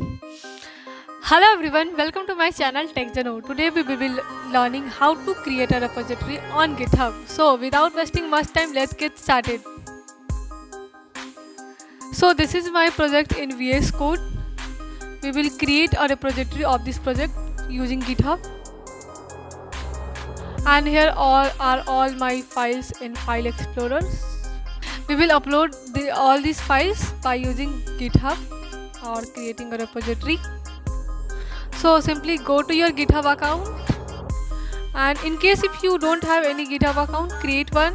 Hello everyone, welcome to my channel TechXeno. Today we will be learning how to create a repository on GitHub. So without wasting much time, let's get started. So this is my project in VS Code. We will create a repository of this project using GitHub. And here are all my files in File Explorer. We will upload all these files by using GitHub or creating a repository. So simply go to your GitHub account, and in case if you don't have any GitHub account, create one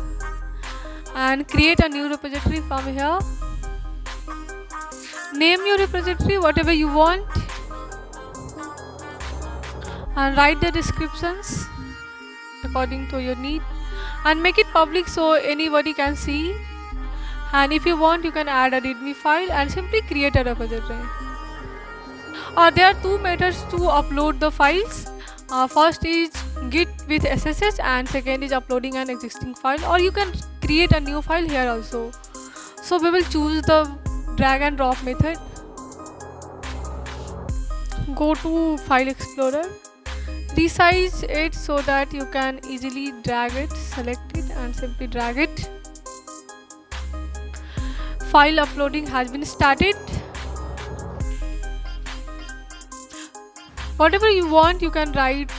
and create a new repository from here. Name your repository whatever you want and write the descriptions according to your need and make it public so anybody can see. And if you want, you can add a readme file and simply create a repository. There are two methods to upload the files. First is git with SSH and second is uploading an existing file, or you can create a new file here also. So we will choose the drag and drop method. Go to File Explorer, resize it so that you can easily drag it, select it and simply drag it. File uploading has been started. Whatever you want, you can write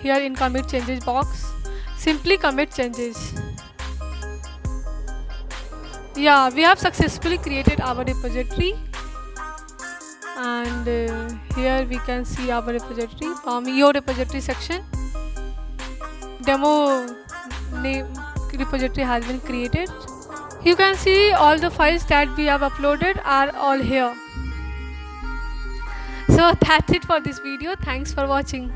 here in commit changes box. Simply commit changes. Yeah, we have successfully created our repository, and here we can see our repository from your repository section. Demo name repository has been created. You can see all the files that we have uploaded are all here. So that's it for this video. Thanks for watching.